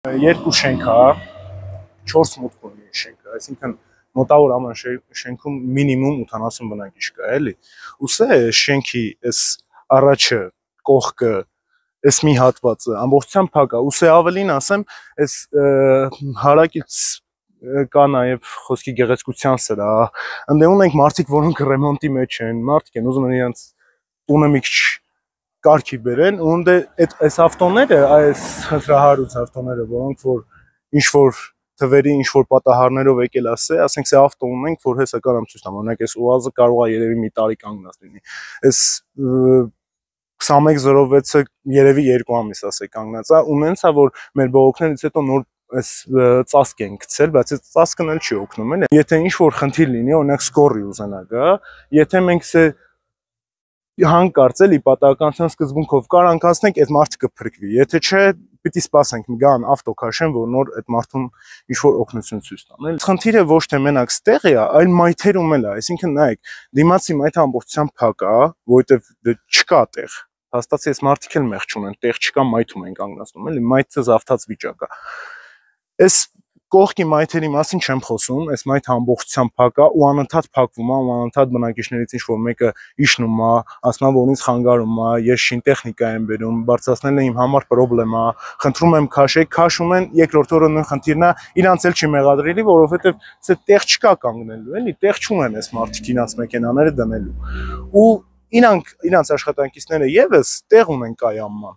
Երկու շենք է, 4 մուտք ունի շենքը, այսինքն մոտավոր ամեն շենքում մինիմում 80 բնակիչ կա, էլի։ Ուսե շենքի այս առաջը կողքը, այս մի հատվածը ամբողջությամբ փակ է, ուսե ավելին ասեմ, այս հարակից կա նաև խոսքի գեղեցկության սրա, ընդ ունենք մարդիկ, որոնք ռեմոնտի մեջ են, մարդիկ են ուզում են իրենց տունը մի քիչ կարգի բերեն, ու ընդ այս ավտոները, այս խնդրահարույց ավտոները, որոնք որ ինչ որ թվերի ինչ որ պատահարներով եկել ասե, ասենք սա ավտո ունենք, որ հեսա կարամ ցույց տամ, օրինակ այս ՈՒԱԶ-ը կարող է երևի մի տարի կանգնած լինի։ Այս 2106-ը երևի 2 ամիս ասե կանգնած է, ու նենց է որ մեր բողոքներից հետո նոր այս ծածկ են գցել, բայց այս ծածկն էլ չի օգնում, էլի։ Եթե ինչ որ խնդիր լինի, օրինակ սկորի ուզենա գա, եթե մենք հանկարծ էլի պատահականության սկզբունքով կարանք ասենք այդ մարդը կփրկվի, եթե չէ պիտի սպասենք գան ավտո քաշեն, որ նոր այդ մարդուն ինչ որ օգնություն ցույց տան, էլի։ Խնդիրը ոչ թե մենակ ստեղի է, այլ մայթերում էլ է, այսինքն նայեք, դիմացի մայթը ամբողջությամբ փակ է, որովհետև չկա տեղ։ Հաստատի այս մարդիկ էլ մեղ չունեն, տեղ չկա, մայթում են կանգնացնում, էլի, մայթը զավթած վիճակ է։ Այս կողքի մայթերի մասին չեմ խոսում, այս մայթը ամբողջությամբ փակ է ու անընդհատ փակվում է, ու անընդհատ բնակիչներից ինչ որ մեկը իջնում է, ասում է, որ ինձ խանգարում է, ես շին տեխնիկա եմ բերում, բարձրացնելը իմ համար պրոբլեմ է, խնդրում եմ քաշեք, քաշում են, երկրորդ օրը նույն խնդիրն է, իրանց էլ չի մեղադրելի, որովհետև սա տեղ չկա կանգնելու, էլի, տեղ չունեն այս մարդիկ իրանց մեքենաները դնելու։ Ու իրանց աշխատանքիցները եւս տեղ ունեն կայանման,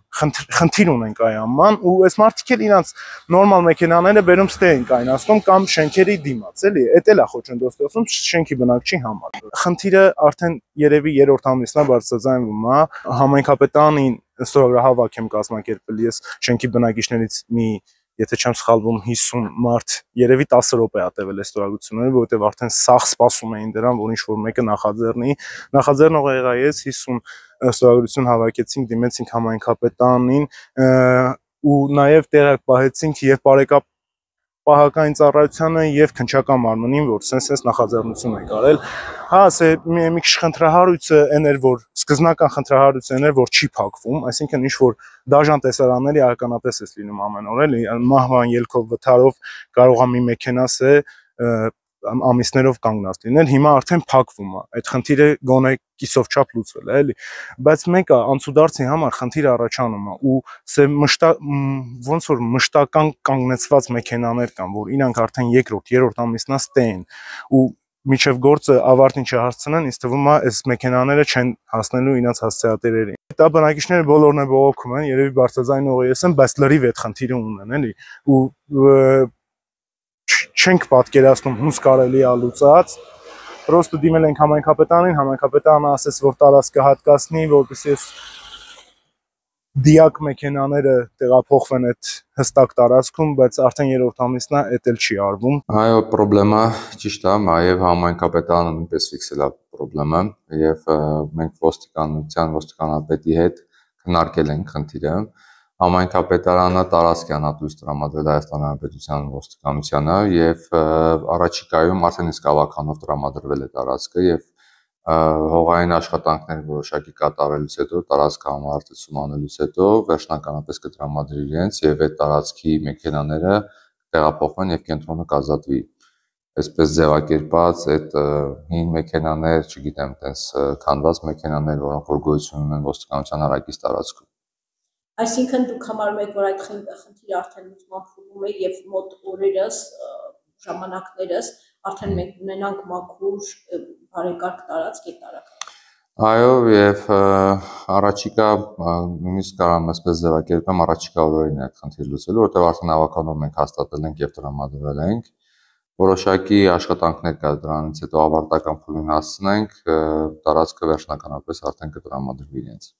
խնդիր ունեն կայանման, ու այս մարդիկ էլ իրանց նորմալ մեքենաները բերում ստե են կայնացնում կամ շենքերի դիմաց, էլի, էդ էլ է խոչընդոտում շենքի բնակչի համար։ Խնդիրը արդեն երևի 3-րդ ամիսն է բարձրաձայնվում է, համայնքապետանին ստորագրահավաք եմ կազմակերպել ես շենքի բնակիչներից մի, եթե չեմ սխալվում, 50 մարդ, երևի 10 րոպե է տևել այս ստորագրությունները, որովհետև արդեն սաղ սպասում էին դրան, որ ինչ որ մեկը նախաձեռնի, նախաձեռնողը եղա ես, 50 ստորագրություն հավաքեցինք, դիմեցինք համայնքապետանին, ու նաև տեղակ պահեցինք եւ պահակային ծառայությանը եւ քննչական մարմնին, որ սենց նախաձեռնություն են կարել։ Հա, ասե մի քիչ խնդրահարույցը այն էր, որ սկզբնական խնդրահարույցը այն էր, որ չի փակվում, այսինքն ինչ որ դաժան տեսարանների ականատես էս լինում ամեն օր, էլի, մահվան ելքով վթարով կարող է մի մեքենաս է ամիսներով կանգնած լինել, հիմա արդեն փակվում է, այդ խնդիրը գոնե կիսով չափ լուծվել է, էլի, բայց մեկը անցուդարձի համար խնդիր առաջանում է, ու ոնց որ մշտական կանգնեցված մեքենաներ կան, որ իրանք արդեն 2-րդ, 3-րդ ամիսնա ստե են, ու միջև գործը ավարտին չհասցնեն, ինձ թվում է այս մեքենաները չեն հասնելու իրենց հասցեատերերին։ Դա բնակիչները բոլորն է բողոքում են, երևի բարձրաձայնողը ես եմ, բայց լրիվ այդ խնդիրը ունեն, էլի, ու չենք պատկերացնում ոնց կարելի է լուծած, պրոստը դիմել ենք համայնքապետանին, համայնքապետանը ասեց, որ տարածքը հատկացնի, որպեսզի այս դիակ մեքենաները տեղափոխվեն այդ հստակ տարածքում, բայց արդեն 3-րդ ամիսն է, էդ էլ չի արվում։ Այո, պրոբլեմը ճիշտ է, նաև համայնքապետարանը նույնպես ֆիքսել է պրոբլեմը, եւ մենք ոստիկանապետի հետ քննարկել ենք խնդիրը։ Համայնքապետարանը տարածք է անհատույց տրամադրել Հայաստանի Հանրապետության ոստիկանությանը եւ առաջիկայում արդեն իսկ ավականով տրամադրվել է տարածքը եւ հողային աշխատանքներ որոշակի կատարելուց հետո, տարածքը համարտեցում անելուց հետո վերջնականապես կտրամադրի իրենց եւ այդ տարածքի մեքենաները տեղափոխվեն եւ կենտրոնը կազատվի։ Այսպես ձևակերպած այդ հին մեքենաներ, չգիտեմ, այդպես քանդված մեքենաներ, որոնք որ գոյություն ունեն ոստիկանության հարակից տարածքում։ Այսինքն դուք համարում եք, որ այդ խնդիրը արդեն լուծման փուլում է եւ մոտ օրերս, ժամանակներս արդեն մենք ունենանք մաքուր բարեկարգ տարածք այդ տարածքում։ Այո, եւ առաջիկա նույնիսկ կարամ այսպես ձևակերպեմ, առաջիկա օրերին է այդ խնդիրը լուծելու, որտեղ արդեն ավականով մենք հաստատել ենք եւ տրամադրվել ենք։ Որոշակի աշխատանքներ կա դրանից հետո ավարտական փուլին հասցնենք, տարածքը վերջնականապես արդեն կտրամադրվի իրենց։